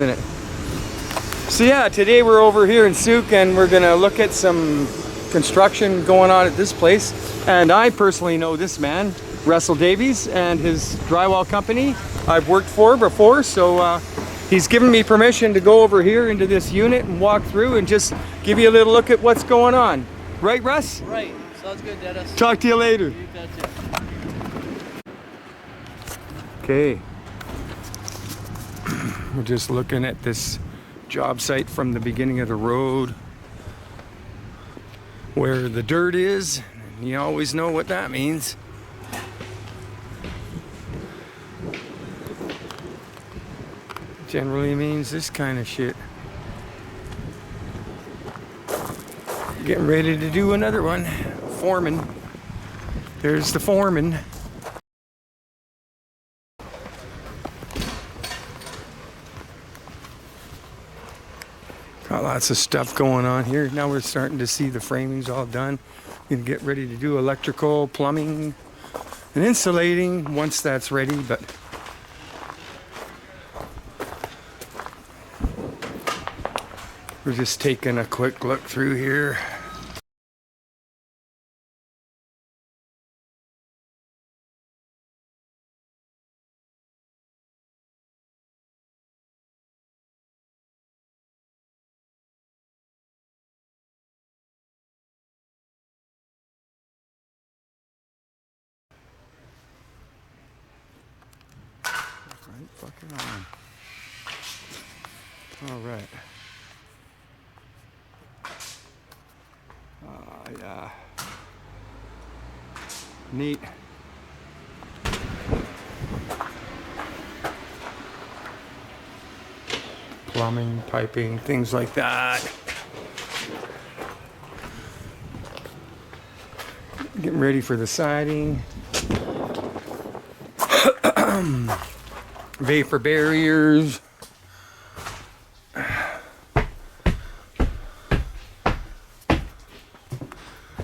So yeah, today we're over here in Sooke and we're gonna look at some construction going on at this place. And I personally know this man, Russell Davies, and his drywall company I've worked for before. So he's given me permission to go over here into this unit and walk through and just give you a little look at what's going on. Right, Russ? Right. Sounds good, Dennis. Talk to you later. You betcha. Okay. We're just looking at this job site from the beginning of the road where the dirt is. You always know what that means. Generally means this kind of shit. Getting ready to do another one. Foreman. There's the foreman. Got lots of stuff going on here. Now we're starting to see the framings all done. Gonna get ready to do electrical, plumbing, and insulating once that's ready, but we're just taking a quick look through here. Right fucking on. All right. Yeah. Neat. Plumbing, piping, things like that. Getting ready for the siding. Vapor barriers.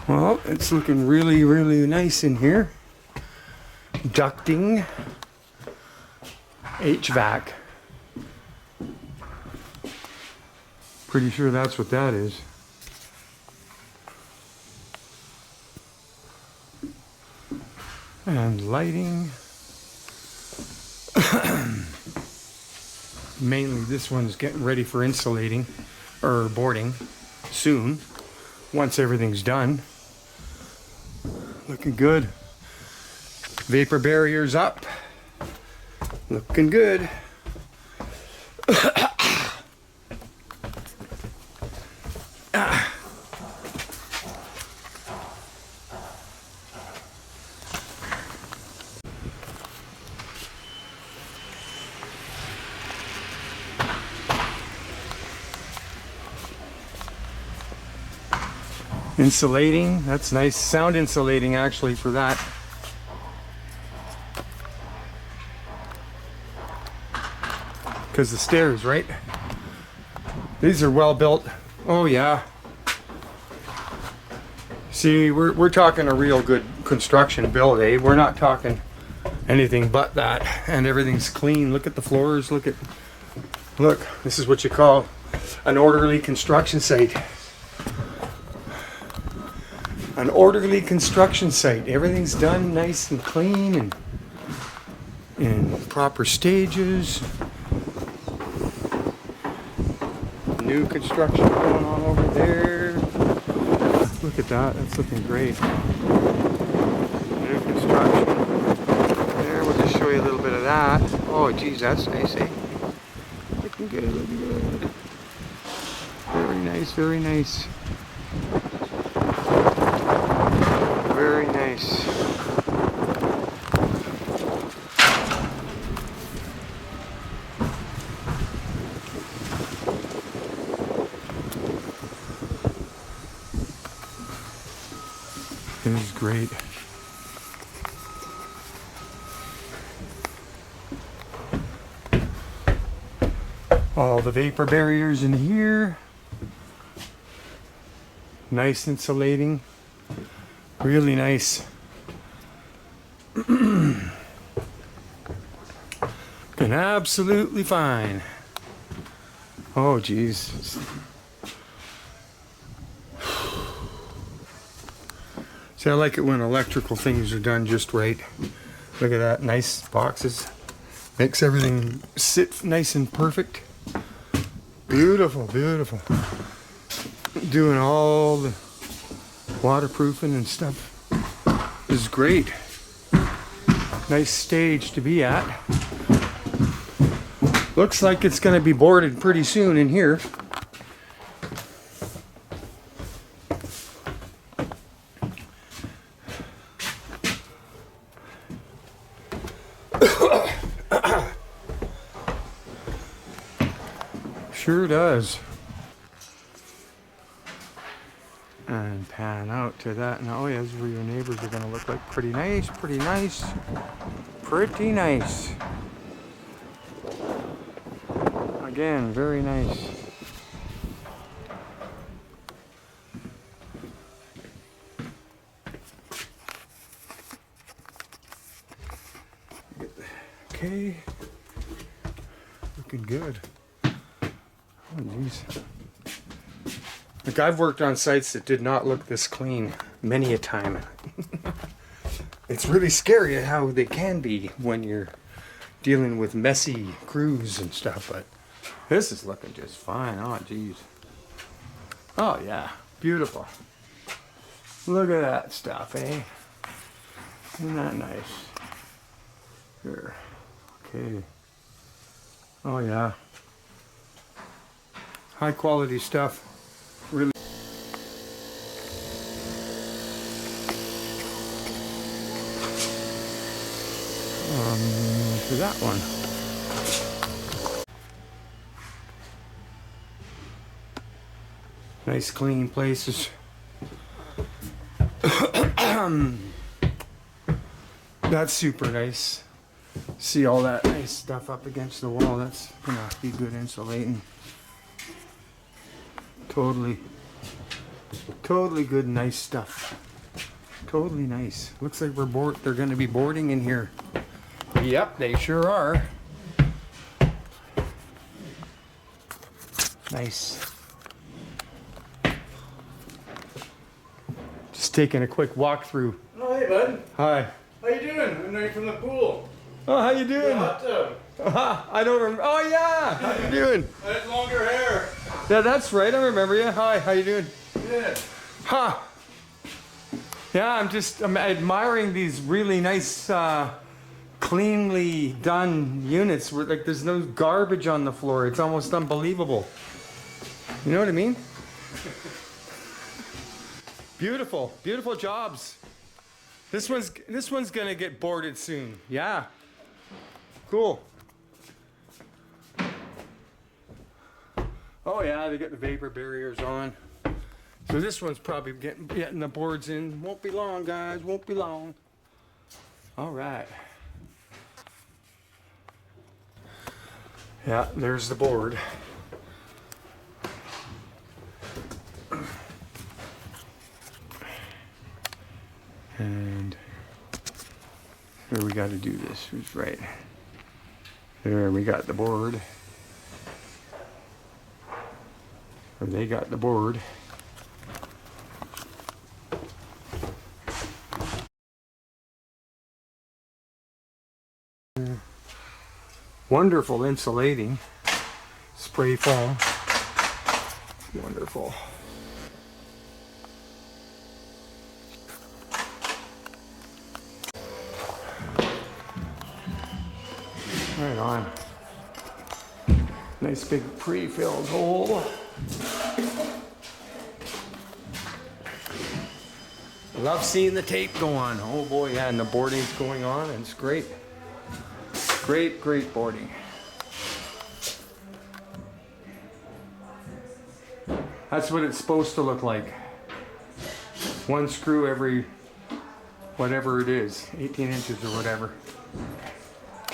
Well, it's looking really, really nice in here. Ducting. HVAC. Pretty sure that's what that is. And lighting. Mainly this one's getting ready for insulating or boarding soon once everything's done. Looking good. Vapor barriers up. Looking good. Insulating, that's nice. Sound insulating actually for that. Because the stairs, right? These are well built. Oh yeah. See, we're talking a real good construction build, eh? We're not talking anything but that. And everything's clean. Look at the floors, look, this is what you call an orderly construction site. An orderly construction site. Everything's done nice and clean and in proper stages. New construction going on over there. Look at that. That's looking great. New construction. There, we'll just show you a little bit of that. Oh, geez, that's nice, eh? Looking good, looking good. Very nice, very nice. Very nice. This is great. All the vapor barriers in here. Nice insulating. Really nice. Looking absolutely fine. Oh, geez. See, I like it when electrical things are done just right. Look at that, nice boxes. Makes everything sit nice and perfect. Beautiful, beautiful. Doing all the waterproofing and stuff. This is great. Nice stage to be at. Looks like it's going to be boarded pretty soon in here. Sure does. And pan out to that. Now, oh yeah, this is where your neighbors are going to look like. Pretty nice, pretty nice. Pretty nice. Again, very nice. Okay. Looking good. Oh, jeez. Like, I've worked on sites that did not look this clean many a time. It's really scary at how they can be when you're dealing with messy crews and stuff, but this is looking just fine. Oh, geez. Oh, yeah. Beautiful. Look at that stuff, eh? Isn't that nice? Here. Okay. Oh, yeah. High quality stuff. Really. To that one. Nice clean places. That's super nice. See all that nice stuff up against the wall. That's gonna be good insulating. Totally good, nice stuff. Totally nice. Looks like they're gonna be boarding in here. Yep, they sure are. Nice. Just taking a quick walk through. Oh, hey, bud. Hi. How you doing? I'm ready from the pool. Oh, how you doing? Hot tub. I don't remember. Oh, yeah. How you doing? I had longer hair. Yeah, that's right. I remember you. Hi. How you doing? Good. Huh. Yeah, I'm admiring these really nice, cleanly done units where, like, there's no garbage on the floor. It's almost unbelievable. You know what I mean? Beautiful, beautiful jobs. This one's gonna get boarded soon. Yeah. Cool. Oh yeah, they got the vapor barriers on. So this one's probably getting the boards in. Won't be long, guys. Won't be long. All right. Yeah, there's the board. And here we got to do this. Who's right? There we got the board. Or they got the board. Wonderful insulating. Spray foam. Wonderful. Right on. Nice big pre-filled hole. Love seeing the tape go on. Oh boy, yeah, and the boarding's going on, and it's great. Great, great boarding. That's what it's supposed to look like. One screw every, whatever it is, 18 inches or whatever.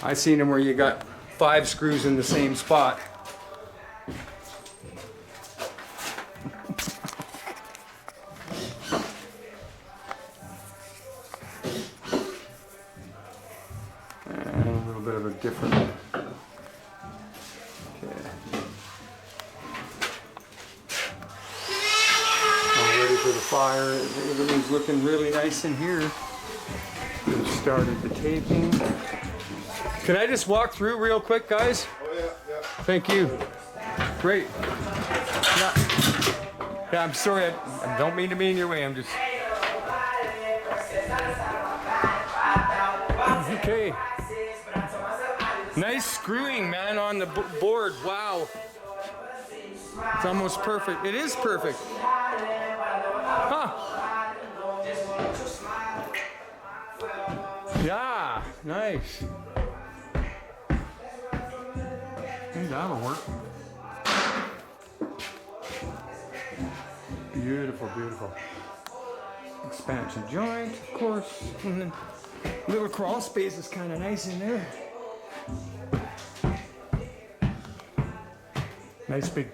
I seen them where you got 5 screws in the same spot. And a little bit of a different. Okay. fire. Everything's looking really nice in here. We've started the taping. Can I just walk through real quick, guys? Oh, yeah, yeah. Thank you. Great. Yeah, I'm sorry. I don't mean to be in your way. I'm just... Okay. Nice screwing, man, on the board. Wow. It's almost perfect. It is perfect. Huh. Yeah, nice. I think that'll work. Beautiful, beautiful. Expansion joint, of course. And then little crawl space is kind of nice in there. Nice big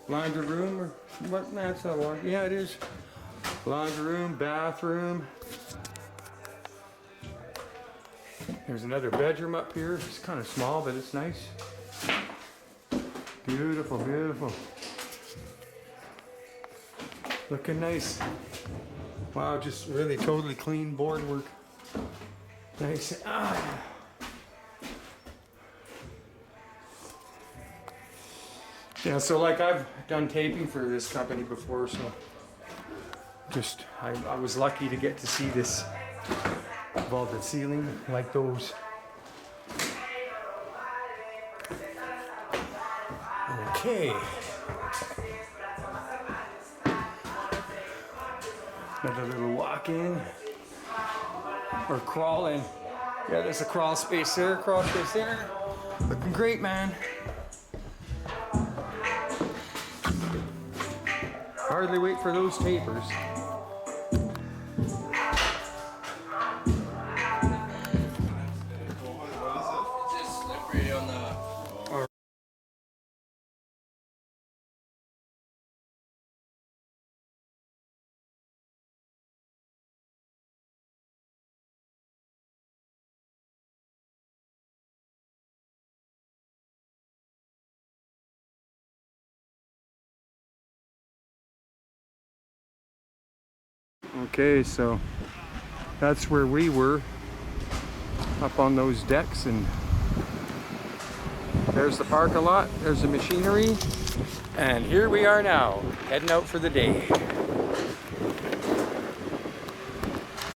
laundry room or what? That's not laundry. Yeah, it is. Laundry room, bathroom. There's another bedroom up here. It's kind of small, but it's nice. Beautiful, beautiful. Looking nice. Wow, just really totally clean boardwork. Nice. Ah. Yeah, so like I've done taping for this company before, so just I was lucky to get to see this vaulted ceiling like those. Okay. Another little walk in or crawl in. Yeah, there's a crawl space there, crawl space there. Looking great, man. Hardly wait for those tapers. Okay, so that's where we were, up on those decks, and there's the parking lot, there's the machinery, and here we are now, heading out for the day.